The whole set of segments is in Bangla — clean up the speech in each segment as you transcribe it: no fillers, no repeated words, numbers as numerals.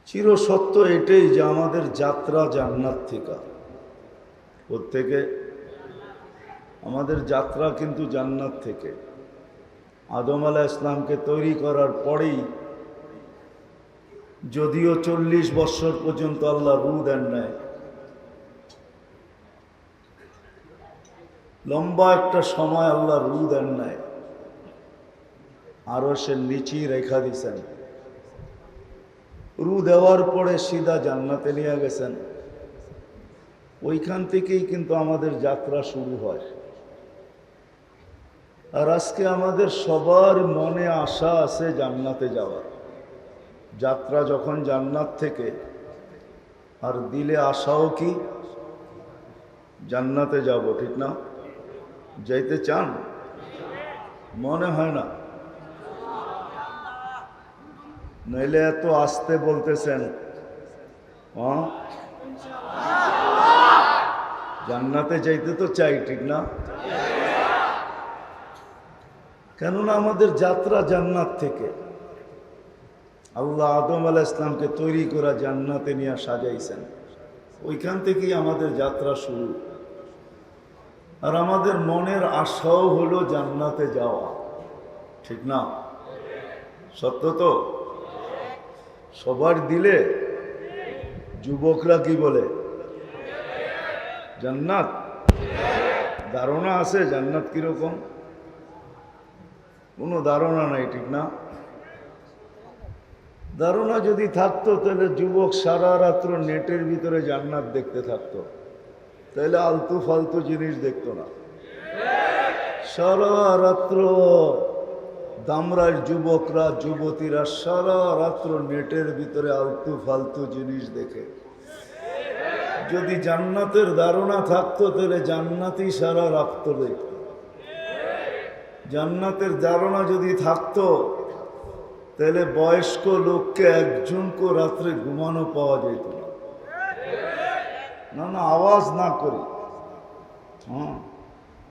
চিরসত্য এটাই যে আমাদের যাত্রা জান্নাত থেকে। প্রত্যেকে আমাদের যাত্রা কিন্তু জান্নাত থেকে। আদম আলাইহিস সালামকে তৈরি করার পরেই, যদিও 40 বৎসর পর্যন্ত আল্লাহ রূহ দেন নাই, লম্বা একটা সময় আল্লাহ রূহ দেন নাই, আরশের নিচেই রেখা দিছেন। রূহ দেওয়ার পরে সিধা জান্নাতে নিয়ে গেছেন। ওইখান থেকেই কিন্তু আমাদের যাত্রা শুরু হয়। আর আজকে আমাদের সবার মনে আশা আছে জান্নাতে যাওয়ার। যাত্রা যখন জান্নাত থেকে, আর দিলে আশাও কি জান্নাতে যাব, ঠিক না? যাইতে চান? মনে হয় না? নইলে এত আস্তে বলতেছেন। জান্নাতে যাইতে তো চাই, ঠিক না? কেননা আমাদের যাত্রা জান্নাত থেকে। আল্লাহ আদম আলাইহিস সালামকে তৈরি করা জান্নাতে নিয়ে সাজাইছেন। ওইখান থেকেই আমাদের যাত্রা শুরু। আর আমাদের মনের আশাও হলো জান্নাতে যাওয়া, ঠিক না? সত্য তো? সবার দিলে যুবকরা কি বলে? জান্নাত। ধারণা আছে জান্নাত কিরকম? কোনো ধারণা নাই, ঠিক না? ধারণা যদি থাকতো তাহলে যুবক সারা রাত্র নেটের ভিতরে জান্নাত দেখতে থাকতো, তাহলে আলতু ফালতু জিনিস দেখতো না। সারা রাত্র দামরার যুবকরা যুবতীরা সারা রাত্র নেটের ভিতরে আলতু ফালতু জিনিস দেখে। যদি জান্নাতের ধারণা থাকতো তাহলে জান্নাতই সারা রাত দেখত। জান্নাতের ধারণা যদি থাকতো তাহলে বয়স্ক লোককে একজনকে রাত্রে ঘুমানো পাওয়া যেত না। না আওয়াজ না করি।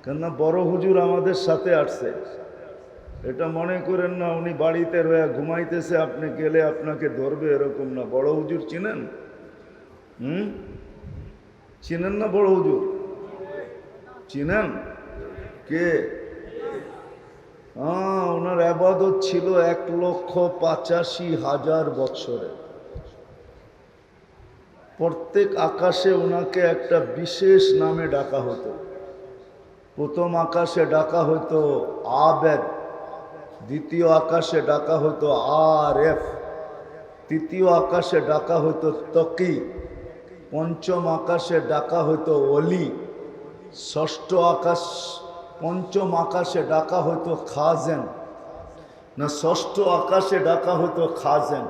কেননা বড় হুজুর আমাদের সাথে আসছে, এটা মনে করেন না উনি বাড়িতে রয়ে ঘুমাইতেছে, আপনি গেলে আপনাকে ধরবে, এরকম না। বড় হুজুর চিনেন? চিনেন না বড় হুজুর? চিনেন? কে? ওনার ইবাদত ছিল 1,85,000 বছরে। প্রত্যেক আকাশে ওনাকে একটা বিশেষ নামে ডাকা হতো। প্রথম আকাশে ডাকা হতো আবেদ, দ্বিতীয় আকাশে ডাকা হতো আরেফ, তৃতীয় আকাশে ডাকা হতো তকি, পঞ্চম আকাশে ডাকা হতো ওলি, পঞ্চম আকাশে ডাকা হতো খাজেন, না ষষ্ঠ আকাশে ডাকা হতো খাজেন,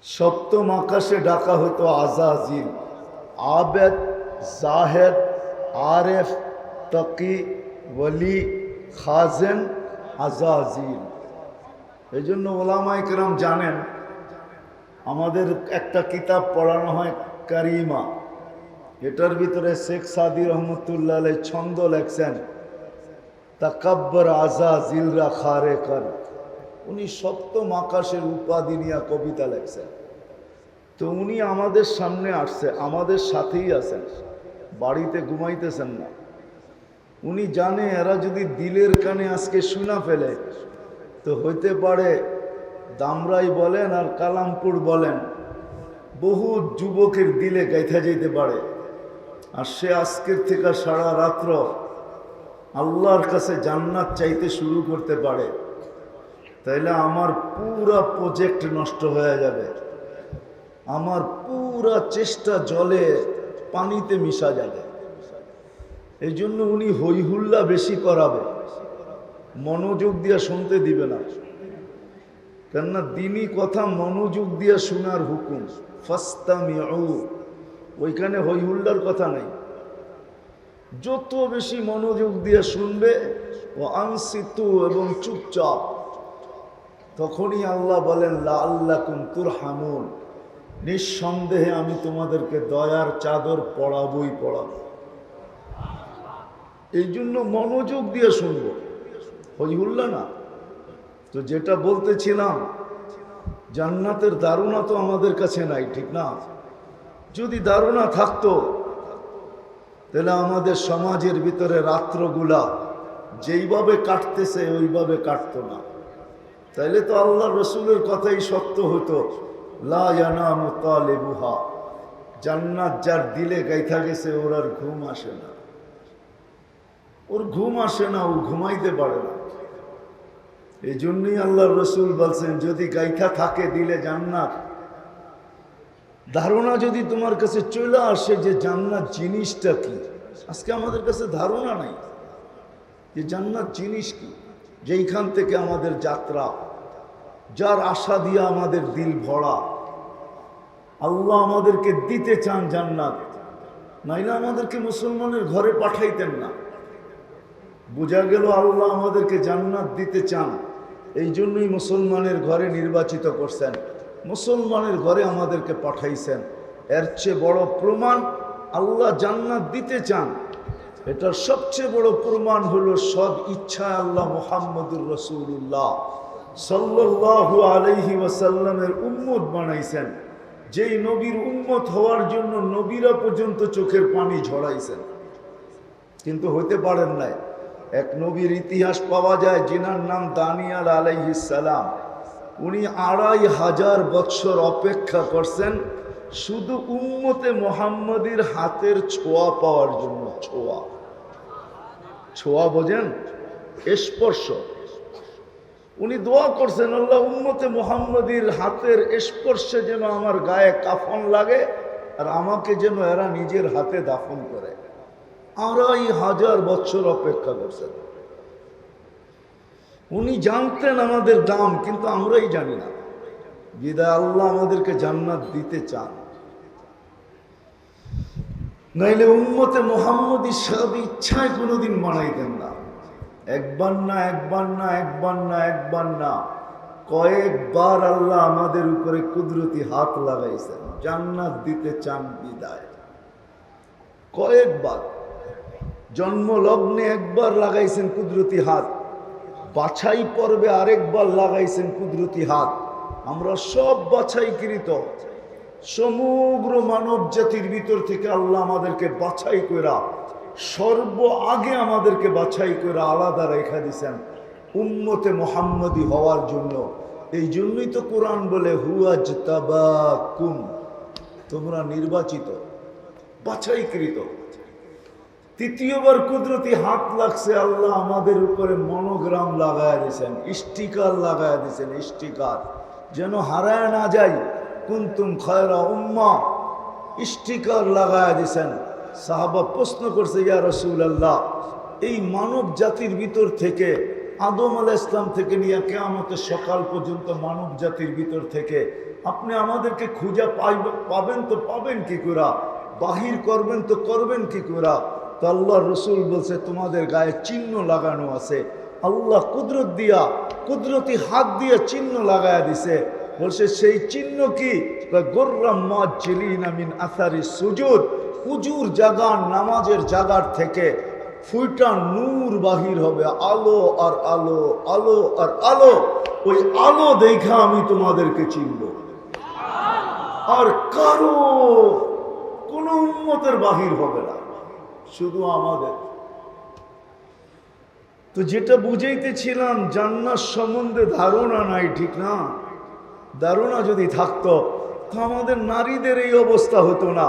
সপ্তম আকাশে ডাকা হতো আজাজিল। আবেদ, জাহেদ, আরেফ, তকি, ওলি, খাজেন, আজাজিল। এই জন্য ওলামায়ে কেরাম জানেন, আমাদের একটা কিতাব পড়ানো হয় কারিমা, এটার ভিতরে শেখ সাদি রহমতুল্লাহ আলাইহি ছন্দ লেখছেন, তাকাব্বর আজাজিলরা খারে কর। উনি সপ্তম আকাশের উপাধি নিয়ে কবিতা লেখছেন। তো উনি আমাদের সামনে আসছে, আমাদের সাথেই আছেন, বাড়িতে ঘুমাইতেছেন না। উনি জানে এরা যদি দিলের কানে আজকে শুনা ফেলে তো হইতে পারে দামরাই বলেন আর কালামপুর বলেন, বহু যুবকের দিলে গাইথা যেতে পারে। আর সে আজকের থেকে সারা রাত্র আল্লাহর কাছে জান্নাত চাইতে শুরু করতে পারে। তাইলে আমার পুরা প্রজেক্ট নষ্ট হয়ে যাবে, আমার পুরা চেষ্টা জলে পানিতে মিশা যাবে। এই জন্য উনি হইহুল্লা বেশি করাবে, মনোযোগ দিয়ে শুনতে দিবে না। কেননা দিনই কথা মনোযোগ দিয়ে শোনার হুকুম, ফাস্তামিউ, ওইখানে হইহুল্লার কথা নাই। যত বেশি মনোযোগ দিয়ে শুনবে ও আনসিতু, এবং চুপচাপ, তখনই আল্লাহ বলেন লাআল্লাকুম তুরহামুন, নিঃসন্দেহে আমি তোমাদেরকে দয়ার চাদর পড়াবই পড়াবো। এই জন্য মনোযোগ দিয়ে শুনবো, হইহুল্লা না। তো যেটা বলতেছিলাম, জান্নাতের ধারণা তো আমাদের কাছে নাই, ঠিক না? যদি ধারণা থাকতো তাহলে আমাদের সমাজের ভিতরে রাত্রগুলা যেইভাবে কাটতেছে ওইভাবে কাটতো না। তাইলে তো আল্লাহ রসুলের কথাই সত্য হতো, লা ইয়ানামু তালিবুহা, জান্নাত যার দিলে গাইথা গেছে ওর আর ঘুম আসে না, ওর ঘুম আসে না, ও ঘুমাইতে পারে না। এই জন্যই আল্লাহ রসুল বলছেন, যদি গাইথা থাকে দিলে জান্নাত, ধারণা যদি তোমার কাছে চলে আসে যে জান্নাত জিনিসটা কি। আজকে আমাদের কাছে ধারণা নাই যে জান্নাত জিনিস কি, যেইখান থেকে আমাদের যাত্রা, যার আশা দিয়ে আমাদের দিল ভরা। আল্লাহ আমাদেরকে দিতে চান জান্নাত, নাইলে আমাদেরকে মুসলমানের ঘরে পাঠাইতেন না। বোঝা গেল আল্লাহ আমাদেরকে জান্নাত দিতে চান, এই জন্যই মুসলমানের ঘরে নির্বাচিত করছেন, মুসলমানের ঘরে আমাদেরকে পাঠাইছেন। এর চেয়ে বড় প্রমাণ আল্লাহ জান্নাত দিতে চান, এটার সবচেয়ে বড় প্রমাণ হলো সদ ইচ্ছায় আল্লাহ মুহাম্মদুর রাসূলুল্লাহ সাল্লাল্লাহু আলাইহি ওয়াসাল্লামের উম্মত বানাইছেন। যেই নবীর উম্মত হওয়ার জন্য নবীরা পর্যন্ত চোখের পানি ঝরাইছেন, কিন্তু হতে পারেন নাই। এক নবীর ইতিহাস পাওয়া যায়, যিনার নাম দানিয়াল আলাইহিস সালাম। উনি ২৫০০ বৎসর অপেক্ষা করছেন শুধু উম্মতে মুহাম্মদীর হাতের ছোঁয়া পাওয়ার জন্য। ছোঁয়া, ছোঁয়া বোঝেন? স্পর্শ। উনি দোয়া করছেন, আল্লাহ উম্মতে মুহাম্মদীর হাতের স্পর্শে যেন আমার গায়ে কাফন লাগে, আর আমাকে যেন এরা নিজের হাতে দাফন করে। ২৫০০ বৎসর অপেক্ষা করছেন। উনি জানতেন আমাদের দাম, কিন্তু আমরাই জানি না। বিদায় আল্লাহ আমাদেরকে জান্নাত দিতে চান, নাইলে উম্মতে মুহাম্মদী সব ইচ্ছায় কোনোদিন বানাইতেন না। একবার না, একবার না, একবার না, একবার না, কয়েকবার আল্লাহ আমাদের উপরে কুদরতি হাত লাগাইছেন, জান্নাত দিতে চান বিদায়। কয়েকবার, জন্ম লগ্নে একবার লাগাইছেন কুদরতি হাত, বাছাই পর্বে আরেকবার লাগাইছেন কুদরতি হাত। আমরা সব বাছাইকৃত, সমগ্র মানব জাতির ভিতর থেকে আল্লাহ আমাদেরকে বাছাই করা, সর্ব আগে আমাদেরকে বাছাই করে আলাদা রেখা দিয়েছেন উম্মতে মুহাম্মদী হওয়ার জন্য। এই জন্যই তো কোরআন বলে, হুয়াজতাবাকুম, তোমরা নির্বাচিত, বাছাইকৃত। তৃতীয়বার কুদরতি হাত লাগছে, আল্লাহ আমাদের উপরে মনোগ্রাম লাগায় দিয়েছেন, স্টিকার লাগায় দিয়েছেন, স্টিকার যেন হারায় না যাই। কুনতুম খায়রা উম্মাহ, স্টিকার লাগায় দিয়েছেন। সাহাবা প্রশ্ন করছে, ইয়া রাসূলুল্লাহ, এই মানব জাতির ভিতর থেকে, আদম আলাইহিস সালাম থেকে নিয়ে কিয়ামতের সকাল পর্যন্ত মানব জাতির ভিতর থেকে আপনি আমাদেরকে খুঁজে পাবেন তো পাবেন কি করে, বাহির করবেন তো করবেন কি করে? তো আল্লাহ রসুল বলছে, তোমাদের গায়ে চিহ্ন লাগানো আছে। আল্লাহ কুদরত দিয়া, কুদরতি হাত দিয়ে চিহ্ন লাগায়া দিছে। বলছে সেই চিহ্ন কি? গুররাম মুআজ্জিলিনা মিন আসারি সুজুদ, উজুর জাগার, নামাজের জাগার থেকে ফুইটা নূর বাহির হবে, আলো আর আলো, আলো আর আলো। ওই আলো দেখা আমি তোমাদেরকে চিনব, আর কারো কোন উম্মতের বাহির হবে না, শুধু আমাদের। তো যেটা বুঝাইতেছিলাম, জান্নাত সম্বন্ধে ধারণা নাই, ঠিক না? ধারণা যদি থাকতো তো আমাদের নারীদের এই অবস্থা হতো না,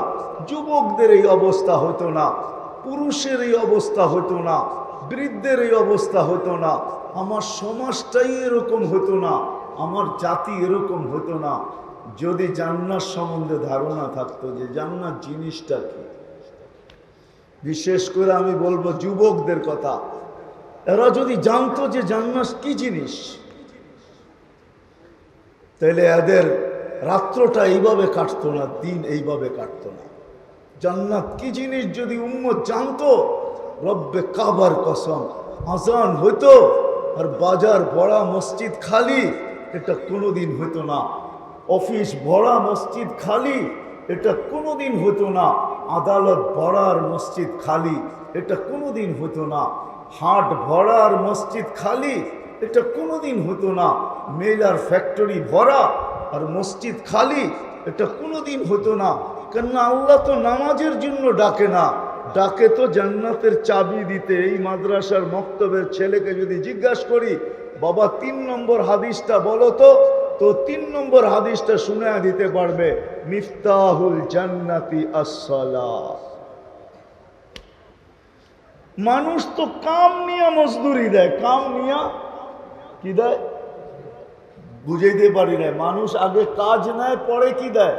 যুবকদের এই অবস্থা হতো না, পুরুষের এই অবস্থা হতো না, বৃদ্ধের এই অবস্থা হতো না, আমার সমাজটাই এরকম হতো না, আমার জাতি এরকম হতো না, যদি জান্নাত সম্বন্ধে ধারণা থাকতো যে জান্নাত জিনিসটা কি। বিশেষ করে আমি বলবো যুবকদের কথা, এরা যদি জানতো যে জান্নাত কি জিনিস, তাহলে এদের রাত্রটা এইভাবে কাটতো না, দিন এইভাবে কাটতো না। জান্নাত কি জিনিস যদি উম্মত জানতো, রব্বে কাবার কসম, আজান হইতো আর বাজার ভরা মসজিদ খালি, এটা কোনোদিন হতো না। অফিস ভরা মসজিদ খালি, এটা কোনোদিন হতো না। আদালত ভরার মসজিদ খালি, এটা কোনোদিন হতো না। হাট ভরার মসজিদ খালি, এটা কোনোদিন হতো না। মেলার ফ্যাক্টরি ভরা আর মসজিদ খালি, এটা কোনোদিন হতো না। কেননা আল্লাহ তো নামাজের জন্য ডাকে না, ডাকে তো জান্নাতের চাবি দিতে। এই মাদ্রাসার মক্তবের ছেলেকে যদি জিজ্ঞাসা করি, বাবা 3 নম্বর হাদিসটা বলো তো 3 নম্বর হাদিসটা শুনে দিতে পারবে, মিফতাহুল জান্নাতি আসসালাহ। মানুষ তো কাম নিয়ে মজদুরি দেয়, কাম নিয়ে কি দেয় বুঝাইতে পারি না। মানুষ আগে কাজ নেয়, পরে কি দেয়।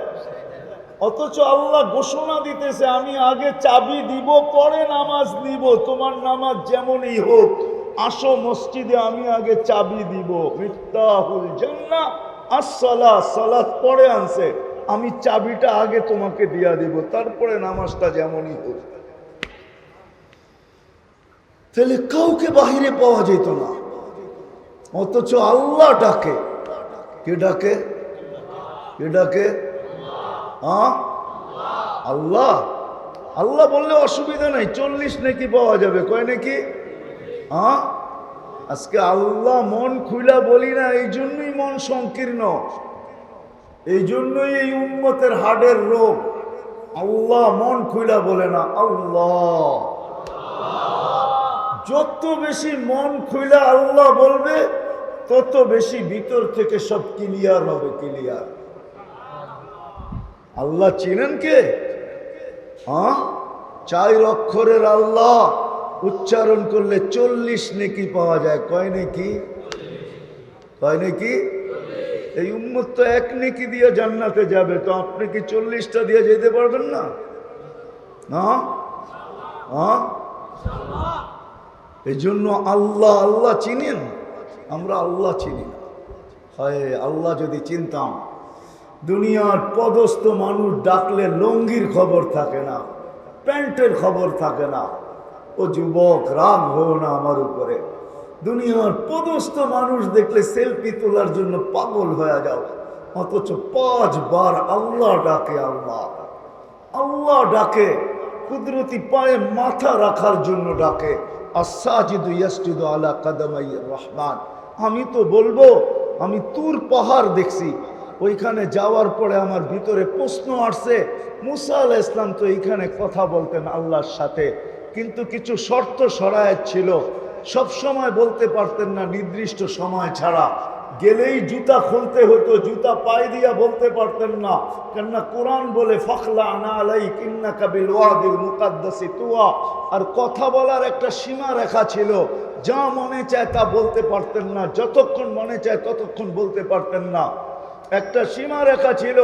অথচ আল্লাহ ঘোষণা দিতেছে, আমি আগে চাবি দিব, পরে নামাজ নিব। তোমার নামাজ যেমনই হোক, আসো মসজিদে, আমি আগে চাবি দিব। মিফতাহুল জান্নাহ আসসালাহ, সালাত পরে আনছে, আমি চাবিটা আগে তোমাকে দিয়া দিব, তারপরে নামাজটা যেমনই হোক। তাহলে কাউকে বাহিরে পাওয়া যেত না, অথচ আল্লাহ ডাকে। কে ডাকে? কে ডাকে? আল্লাহ। আল্লাহ বললে অসুবিধা নাই, 40 নেকি পাওয়া যাবে। কয় নাকি? আজকে আল্লাহ মন খুইলা বলি না, এই জন্যই মন সংকীর্ণ, এই জন্যই এই উম্মতের হাড়ের রোগ। আল্লাহ মন খুইলা বলে না আল্লাহ। যত বেশি মন খুইলা আল্লাহ বলবে, তত বেশি ভিতর থেকে সব ক্লিয়ার হবে, ক্লিয়ার। আল্লাহ চিনেন কে? 4 অক্ষরের আল্লাহ উচ্চারণ করলে 40 নেকি পাওয়া যায়। কয় নেকি? কয় নেকি? এই উম্মত তো 1 নেকি দিয়ে জান্নাতে যাবে, তো আপনি কি 40টা দিয়ে যেতে পারবেন না? এই জন্য আল্লাহ আল্লাহ চিনেন, আমরা আল্লাহ চিনি না। হয় আল্লাহ যদি চিনতাম, দুনিয়ার পদস্থ মানুষ ডাকলে লঙ্গির খবর থাকে না, প্যান্টের খবর থাকে না। ও যুবক, রাগ হও না আমার উপরে। দুনিয়ার পদস্থ মানুষ দেখলে সেলফি তোলার জন্য পাগল হয়ে যাও, অথচ 5 বার আল্লাহ ডাকে। আল্লাহ আল্লাহ ডাকে, কুদরতি পায়ে মাথা রাখার জন্য ডাকে। আস-সাজিদু ইয়াসজুদু আলা কাদামাই রহমান। আমি তো বলবো, আমি তুর পাহাড় দেখছি, ওইখানে যাওয়ার পরে আমার ভিতরে প্রশ্ন আসছে, মুসা আলাইহিস সালাম তো এইখানে কথা বলতেন আল্লাহর সাথে, কিন্তু কিছু শর্ত শরায়েত ছিল, সব সময় বলতে পারতেন না, নির্দিষ্ট সময় ছাড়া। গেলেই জুতা খুলতে হতো, জুতা পায়ে দিয়া বলতে পারতেন না, কেননা কোরআন বলে ফাখলা আনা আলাইক ইন্নাকা বিল ওয়াদিল মুকাদ্দাসি তুয়া। আর কথা বলার একটা সীমা রেখা ছিল, যা মনে চায় তা বলতে পারতেন না, যতক্ষণ মনে চায় ততক্ষণ বলতে পারতেন না, একটা সীমা রেখা ছিল।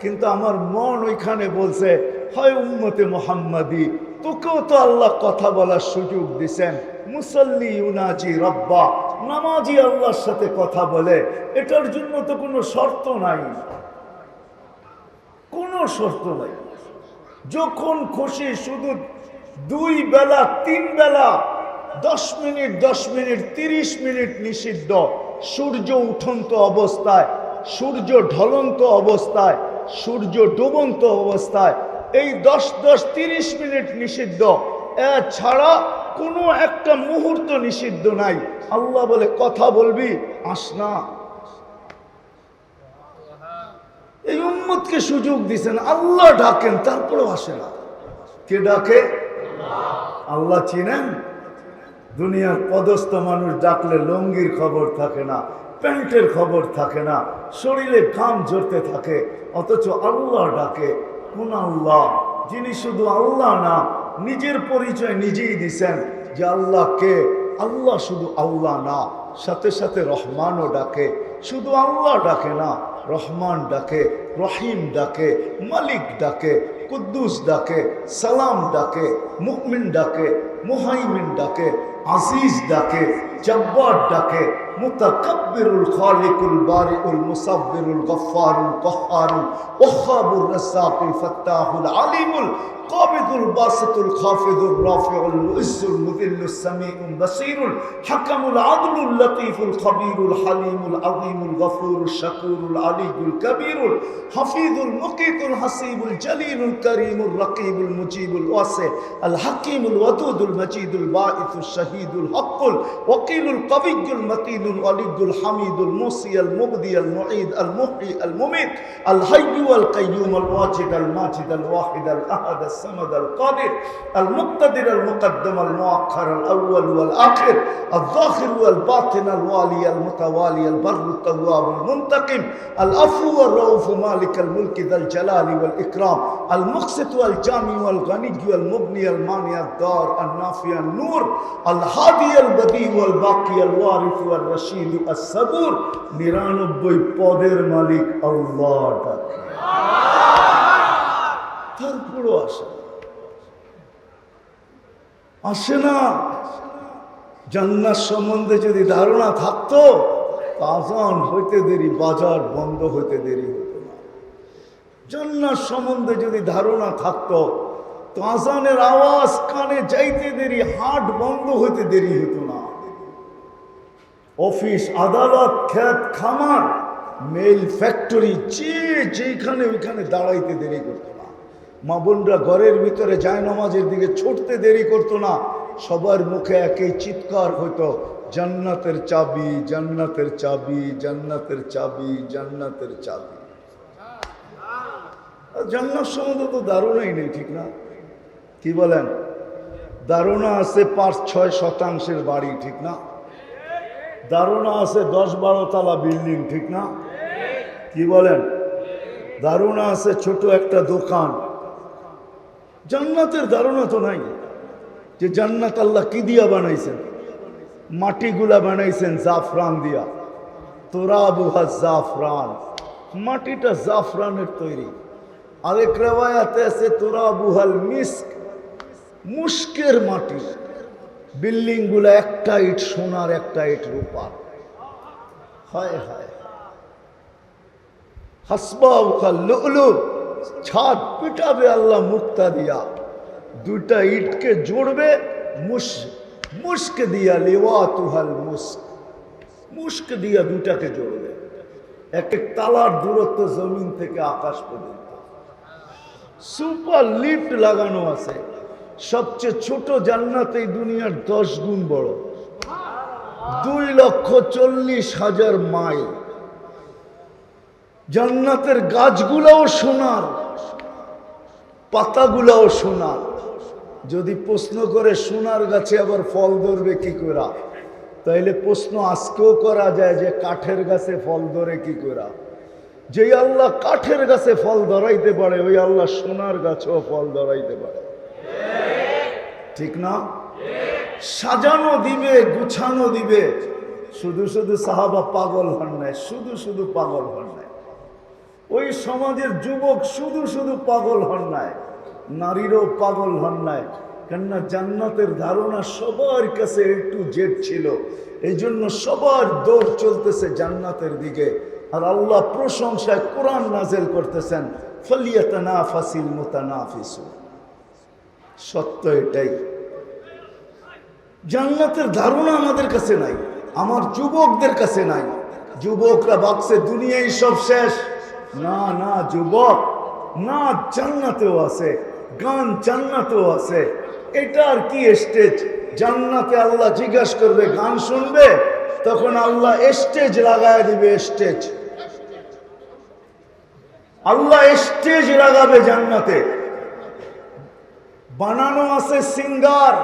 কিন্তু আমার মন ওইখানে বলছে, হয় উম্মতে মুহাম্মাদি, তোকেও তো আল্লাহ কথা বলার সুযোগ দিছেন। মুসল্লি ইউনাজি রব্বা, নামাজি আল্লাহর সাথে কথা বলে, এটার জন্য তো কোনো শর্ত নাই, কোনো শর্ত নাই। যখন খুশি শুধু 2 বেলা 3 বেলা 10 মিনিট 10 মিনিট 30 মিনিট নিষিদ্ধ। সূর্য উঠন্ত অবস্থায়, সূর্য ঢলন্ত অবস্থায়, সূর্য ডুবন্ত অবস্থায়, এই 10-10 30 মিনিট নিষিদ্ধ। এছাড়া কোনো একটা মুহূর্ত নিষিদ্ধ নাই। আল্লাহ বলে কথা বলবি, আস না। এই উম্মতকে সুযোগ দিছেন, আল্লাহ ডাকেন, তারপরেও আসে না। কে ডাকে? আল্লাহ চিনেন? দুনিয়ার পদস্থ মানুষ ডাকলে লঙ্গির খবর থাকে না, প্যান্টের খবর থাকে না, শরীরে ঘাম ঝরতে থাকে, অথচ আল্লাহ ডাকে। কোন আল্লাহ? যিনি শুধু আল্লাহ না, নিজের পরিচয় নিজেই দিছেন যে আল্লাহ কে। আল্লাহ শুধু আল্লাহ না, সাথে সাথে রহমানও ডাকে। শুধু আল্লাহ ডাকে না, রহমান ডাকে, রহিম ডাকে, মালিক ডাকে, কুদ্দুস ডাকে, সালাম ডাকে, মুমিন ডাকে, মুহাইমিন ডাকে, আজিজ ডাকে, জব্বার ডাকে, মুতাকাব্বিরুল খালিকুল বারিউল মুসাব্বিরুল গফফারুল কহ্হারুল ওয়াহ্হাবুর রাজ্জাকুল ফাত্তাহুল আলিমুল কাবিদুল বাসিতুল খাফিদুর রাফিউল মুইজ্জুল মুযিল্লুস সামিউল বাসীরুল হাকামুল আদলুল লতীফুল খবীরুল হালিমুল আযীমুল গফুরুল শাকুরুল আলিয়ুল কবীরুল হাফিজুল মুকিতুল হাসিবুল জলিলুল করিমুল রকিবুল মুজিবুল ওয়াসি আল হাকিমুল ওয়াদুদুল المجيد الباعث الشهيد الحق الوكيل القوي المتين الولي الحميد الموصي المبدي المعيد المحيي المميت الحي والقيوم الواجد الماجد الواحد الأحد الصمد القادر المقتدر المقدم المؤخر الأول والآخر الظاهر والباطن الوالي المتوالي البر التواب المنتقم العفو والرؤوف مالك الملك ذا الجلال والإكرام المقسط والجامع والغني والمبني المانع الدار النافع النور الهادي البديع والباقي الوارث والرشيد الصبور 99 পদের মালিক আল্লাহ তারপরও আসে না। জান্নাত সম্বন্ধে যদি ধারণা থাকতো আজান হইতে দেরি বাজার বন্ধ হইতে দেরি হতো না। জান্নাত সম্বন্ধে যদি ধারণা থাকতো তো আজানের আওয়াজ কানে যাইতে দেরি হাট বন্ধ হইতে দেরি হতো না। অফিস আদালত ক্ষেত খামার মেল ফ্যাক্টরি যেখানে ওইখানে দাঁড়াইতে দেরি করতো না। মা বোনরা ঘরের ভিতরে যায় নামাজের দিকে ছুটতে দেরি করতো না। সবার মুখে একই চিৎকার হইতো, জান্নাতের চাবি, জান্নাতের চাবি, জান্নাতের চাবি, জান্নাতের চাবি। জান্নাত সম্বন্ধে তো ধারণাই নেই, ঠিক না? কি বলেন? ধারণা আছে ৫-৬% বাড়ি, ঠিক না? ধারণা আছে ১০-১২ তলা বিল্ডিং, ঠিক না? কি বলেন? ধারণা আছে ছোট একটা দোকান। জান্নাতের ধারণা তো নাই যে জান্নাত আল্লাহ কি দিয়া বানাইছেন। মাটিগুলা বানাইছেন জাফরান দিয়া, তুরাবুহা জাফরান, মাটিটা জাফরানের তৈরি। আরেক রিওয়ায়াতে আছে তুরাবুহাল মিস্ক, মুস্কের মাটি। বিল্ডিং গুলা একটা ইট সোনার, একটা ইট রূপার। হায় হায়। হাসবাউহাল লুলু, ছাদ পিটাবে আল্লাহ মুক্তা দিয়া, দুইটা ইটকে জোড়বে মুস্ক দিয়া, লিওয়াতুহাল মুস্ক, মুস্ক দিয়া দুটাকে জোড়বে। এক এক তালার দূরত্ব জমিন থেকে আকাশ পর্যন্ত। সুপার লিফট লাগানো আছে। সবচেয়ে ছোট জান্নাত এই দুনিয়ার 10 গুণ বড়, 2,40,000 মাইল। জান্নাতের গাছগুলাও সোনার, পাতাগুলাও সোনার। যদি প্রশ্ন করে সোনার গাছে আবার ফল ধরবে কি করে, তাইলে প্রশ্ন আজকেও করা যায় যে কাঠের গাছে ফল ধরে কি করে। যে আল্লাহ কাঠের গাছে ফল ধরাইতে পারে, ওই আল্লাহ সোনার গাছেও ফল ধরাইতে পারে, ঠিক না? সাজানো দিবে, গুছানো দিবে। শুধু শুধু সাহাবা পাগল হন নাই, শুধু শুধু পাগল হন নাই। ওই সমাজের যুবক শুধু শুধু পাগল হন নাই, নারীরও পাগল হন নাই। কেননা জান্নাতের ধারণা সবার কাছে একটু জেড ছিল, এই জন্য সবার দৌড় চলতেছে জান্নাতের দিকে। আর আল্লাহ প্রশংসায় কোরআন নাজেল করতেছেন, ফালিয়াতানাফাসিল মুতানাফিসুন। সত্য এটাই। জান্নাতের ধারণা আমাদের কাছে নাই, আমার যুবকদের কাছে নাই। যুবকরা ভাবছে দুনিয়ায় সব শেষ। না না যুবক, না, জান্নাতেও আছে গান, জান্নাতেও আছে। এটা আর কি স্টেজ? জান্নাতে আল্লাহ জিজ্ঞাসা করবে, গান শুনবে? তখন আল্লাহ স্টেজ লাগায় দিবে। স্টেজ আল্লাহ স্টেজ লাগাবে জান্নাতে। বানানো আছে সিঙ্গার,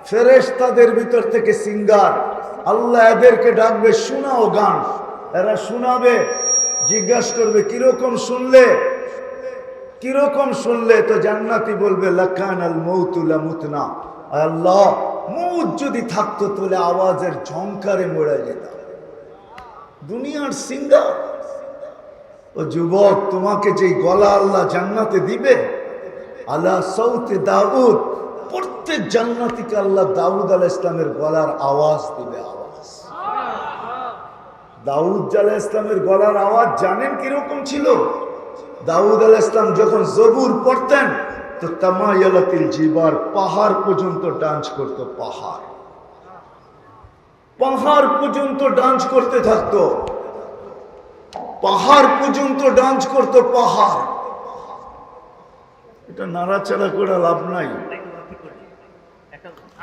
ফেরেশতাদের ভিতর থেকে সিঙ্গার। আল্লাহ এদেরকে ডাকবে, শোনাও গান। এরা শোনাবে, জিজ্ঞাসা করবে কিরকম শুনলে, কিরকম শুনলে? তো জান্নাতি বলবে, লাকান আল মৌতু লামুতনা। আল্লাহ, মৌত যদি থাকতো তাহলে আওয়াজের ঝংকারে মরে যেতাম। দুনিয়ার সিঙ্গার। ও যুবক, তোমাকে যে গলা আল্লাহ জান্নাতে দিবে, আলা সাউতে দাউদ, প্রত্যেক জান্নাতীকে আল্লাহ দাউদ আলাইহিস সালামের গলার আওয়াজ দিবে। আওয়াজ দাউদ আলাইহিস সালামের গলার আওয়াজ জানেন কিরকম ছিল? দাউদ আলাইহিস সালাম যখন জবুর পড়তেন তো তামায়ালাতিল জিবার, পাহাড় পর্যন্ত ডান্স করত। পাহাড় পাহাড় পর্যন্ত ডান্স করতে থাকতো, পাহাড় পর্যন্ত ডান্স করতো। পাহাড়, এটা নাড়াচাড়া করে লাভ নাই।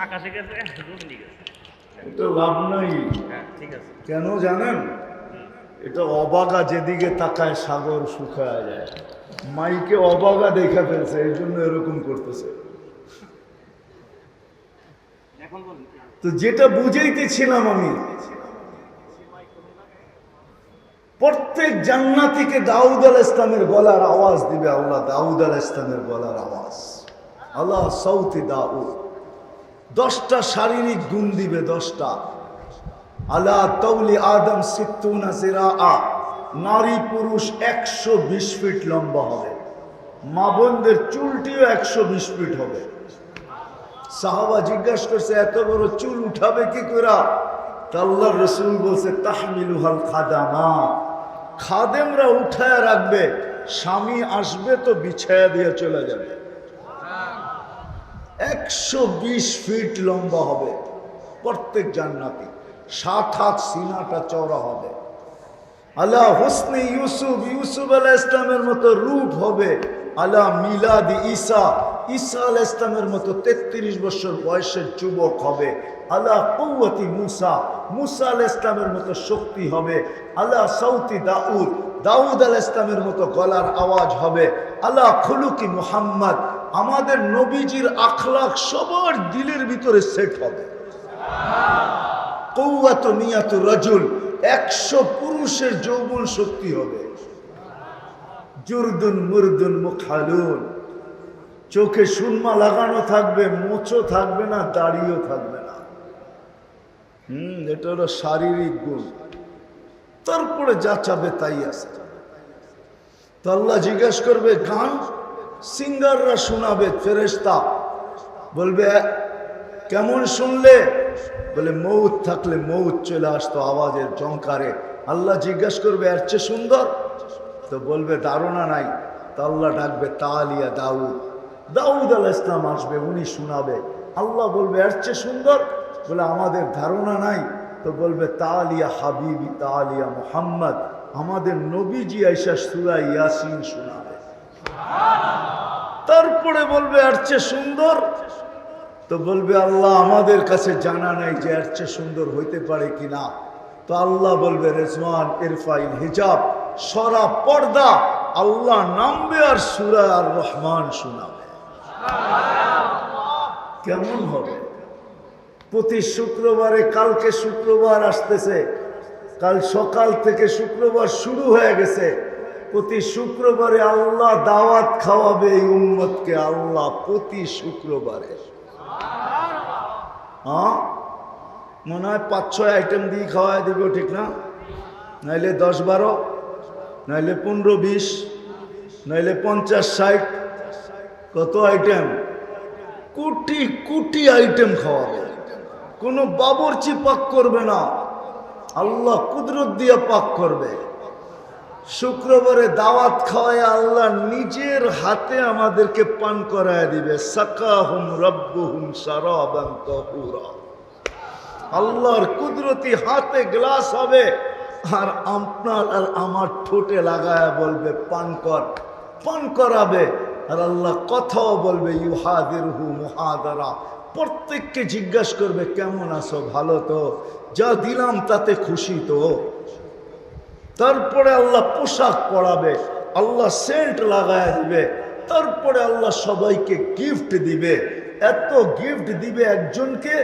আকাশে গেছে, জমিনে গেছে। এটা লাভ নাই। হ্যাঁ, ঠিক আছে। কেন জানেন? এটা অবাগা যেদিকে তাকায় সাগর শুকায় যায়। মাইকে অবাগা দেখা ফেলছে, এই জন্য এরকম করতেছে। এখন বলুন। তো যেটা বুঝাইতেছিলাম আমি, প্রত্যেক জান্নাতীকে দাউদ আলাইহিস সালামের গলার আওয়াজ দিবে আল্লাহ। দাউদ আলাইহিস সালামের গলার আওয়াজ, আল্লাহ সাউতি দাউদ। 10টা শারীরিক গুণ দিবে, 10টা। আলা তাউলি আদম সিত্তুনা জিরাআ, নারী পুরুষ 120 ফিট লম্বা হবে। মা বোনদের চুলটিও 120 ফিট হবে। সাহাবা জিজ্ঞাসা করছে, এত বড় চুল উঠাবে কি করে? তা আল্লাহর রাসূল বলছে, তাহমিলুহাল খাদামা, খাদেমরা উঠায় রাখবে, স্বামী আসবে তো বিছায়া দিয়ে চলে যাবে। 120 ফিট লম্বা হবে প্রত্যেক জান্নাতি। 7 হাত সিনাটা চওড়া হবে। আলা হুসনে ইউসুফ, ইউসুফ আলাইহিস সালামের মতো রূপ হবে। আলা মিলাদি ঈসা, ঈসা আলাইহিস সালামের মতো 33 বছর বয়সের যুবক হবে। আলা কুওয়াতি মুসা, মুসা আলাইহিস সালামের মতো শক্তি হবে। আলা সাউতি দাউদ, দাউদ আলাইহিস সালামের মতো গলার আওয়াজ হবে। আলা খুলুকি মুহাম্মদ, আমাদের নবীজির আখলাক সবার দিলের ভিতরে সেট হবে। কুওয়াতু নিয়াতু রাজুল, 100 পুরুষের যৌবন শক্তি হবে। জুরদুন মুরদুন মুখালুন, চোখে সুরমা লাগানো থাকবে, মোচও থাকবে না, দাড়িও থাকবে না। এটা হলো শারীরিক গুণ। তারপরে যা চাবে তাই আছে। তো আল্লাহ জিজ্ঞাসা করবে, গান সিঙ্গাররা শোনাবে, ফেরেশতা বলবে কেমন শুনলে? বলে মৌত থাকলে মৌত চলে আসতো আওয়াজের জংকারে। আল্লাহ জিজ্ঞাসা করবে, এর চেয়ে সুন্দর? তো বলবে ধারণা নাই। তো আল্লাহ ডাকবে, তালিয়া দাউদ, দাউদ আলাইহিস সালাম আসবে, উনি শোনাবে। আল্লাহ বলবে, এর চেয়ে সুন্দর? বলে আমাদের ধারণা নাই। তো বলবে, তালিয়া হাবিবি, তালিয়া মুহাম্মদ, আমাদের নবীজি আয়েশা সূরা ইয়াসিন শোনাবে। তারপরে বলবে, এর চেয়ে সুন্দর? তো বলবে, আল্লাহ আমাদের কাছে জানা নাই যে এর চেয়ে সুন্দর হইতে পারে কিনা। তো আল্লাহ বলবে, রেজওয়ান ইরফাইল হিজাব, সরা পর্দা। আল্লাহ নামবে আর সূরা আর রহমান শোনাবে। কেমন হবে? প্রতি শুক্রবারে, কালকে শুক্রবার আসতেছে, কাল সকাল থেকে শুক্রবার শুরু হয়ে গেছে। প্রতি শুক্রবারে আল্লাহ দাওয়াত খাওয়াবে এই উম্মতকে। আল্লাহ প্রতি শুক্রবারে, হ্যাঁ, মনে হয় 5-6 আইটেম দিয়ে খাওয়াই দিব, ঠিক না? নাইলে 10-12, নাইলে 15-20, নাইলে 50-60, কত আইটেম? কোটি কোটি আইটেম খাওয়াবে। কোনো বাবুর্চি পাক করবে না, আল্লাহ কুদরত দিয়ে পাক করবে। শুক্রবারে দাওয়াত খাওয়ায় আল্লাহ নিজের হাতে আমাদেরকে পান করায় দিবে। সাকাহুম রাব্বুহুম শারাবান তাহুরা, আল্লাহর কুদরতি হাতে গ্লাস হবে, আর আপনার আর আমার ঠোঁটে লাগায় বলবে পান কর, পান করাবে। আর আল্লাহ কথাও বলবে, ইউহাদিরহু মুহাদারা, প্রত্যেককে জিজ্ঞাসা করবে, কেমন আছো? ভালো তো? যা দিলাম তাতে খুশি তো? তারপরে আল্লাহ পোশাক পরাবে, আল্লাহ সেন্ট লাগায় দিবে। তারপরে আল্লাহ সবাইকে গিফট দিবে। এত গিফট দিবে একজনকে,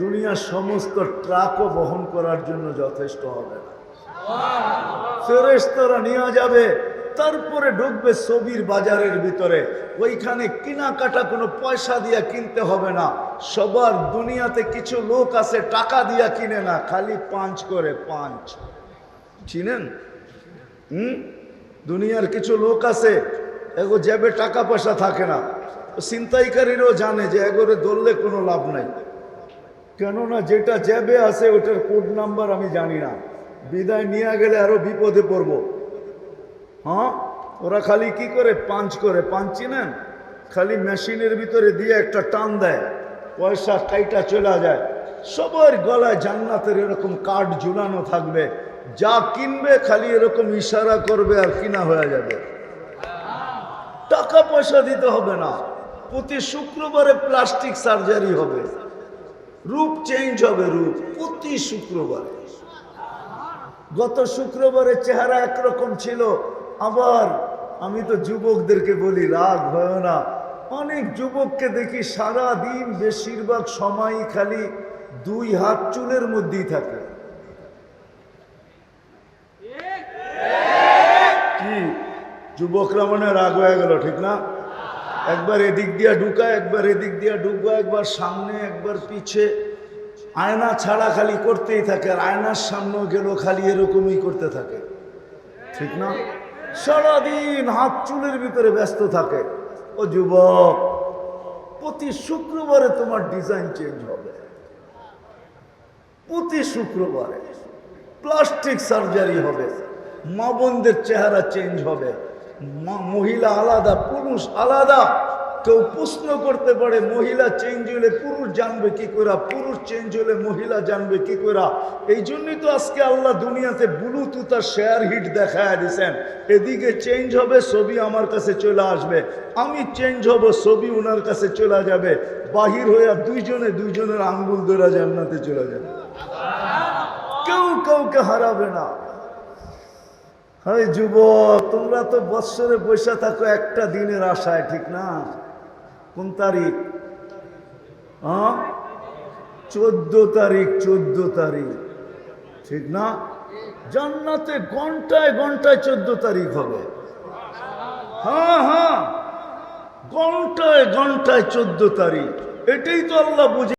দুনিয়ার সমস্ত ট্রাকও বহন করার জন্য যথেষ্ট হবে না। ফেরেশতারা নিয়ে যাবে। তারপরে ঢুকবে ছবির বাজারের ভিতরে। ওইখানে কেনাকাটা কোনো পয়সা দিয়া কিনতে হবে না। সবার দুনিয়াতে কিছু লোক আছে টাকা দিয়া কিনে না, খালি পাঞ্চ করে। পাঞ্চ চিনেন? দুনিয়ার কিছু লোক আছে, এগো জেবে টাকা পয়সা থাকে না। ছিনতাইকারীরাও জানে যে এগোরে ধরলে কোনো লাভ নাই, কেননা যেটা জেবে আছে ওটার কোড নাম্বার আমি জানি না, বিদায় নিয়ে গেলে আরো বিপদে পড়ব। হ্যাঁ, ওরা খালি কি করে? পাঞ্চ করে। পাঞ্চ চিনেন? খালি মেশিনের ভিতরে দিয়ে একটা টান দেয়, পয়সা কাইটা চলে যায়। সবার গলায় জান্নাতের এরকম কার্ড ঝুলানো থাকবে। যা কিনবে খালি এরকম ইশারা করবে আর কিনা হয়ে যাবে। টাকা পয়সা দিতে হবে না। প্রতি শুক্রবারে প্লাস্টিক সার্জারি হবে। রূপ চেঞ্জ হবে, রূপ প্রতি শুক্রবারে। গত শুক্রবারে চেহারা একরকম ছিল, আবার আমি তো যুবকদেরকে বলি রাগ হয় না, অনেক যুবককে দেখি সারা দিন বেশিরভাগ সময় খালি 2 হাত চুলের মধ্যেই থাকে। কি যুবকরা মনে রাগ হয়ে গেল, ঠিক না? একবার এদিক দিয়া ঢুকা, একবার এদিক দিয়া ঢুকবা, একবার সামনে একবার পিছে, আয়না ছাড়া খালি করতেই থাকে, আর আয়নার সামনেও গেল খালি এরকমই করতে থাকে, ঠিক না? সারাদিন হাত চুলের ভিতরে ব্যস্ত থাকে। ও যুবক, প্রতি শুক্রবারে তোমার ডিজাইন চেঞ্জ হবে, প্রতি শুক্রবারে প্লাস্টিক সার্জারি হবে, মা বোনদের চেহারা চেঞ্জ হবে, মহিলা আলাদা পুরুষ আলাদা। কেউ প্রশ্ন করতে পারে মহিলা চেঞ্জ হলে পুরুষ জানবে কি করে, পুরুষ চেঞ্জ হলে মহিলা জানবে কি করে? এই জন্যই তো আজকে আল্লাহ দুনিয়াতে ব্লুটুথ আর শেয়ার হিট দেখায় দিয়েছেন। এদিকে চেঞ্জ হবে, ছবি আমার কাছে চলে আসবে, আমি চেঞ্জ হব, ছবি ওনার কাছে চলে যাবে, বাহির হইয়া দুইজনের আঙ্গুল ধরা জান্নাতে চলে যাবে, কেউ কাউকে হারাবে না। হয় যুবক, তোমরা তো বৎসরে বসে থাকো একটা দিনের আশায়, ঠিক না? কোন তারিখ? 14 তারিখ, 14 তারিখ, ঠিক না? জান্নাতে ঘন্টায় ঘন্টায় 14 তারিখ হবে। হ্যাঁ, ঘন্টায় ঘন্টায় 14 তারিখ। এটাই তো আল্লাহ বুঝে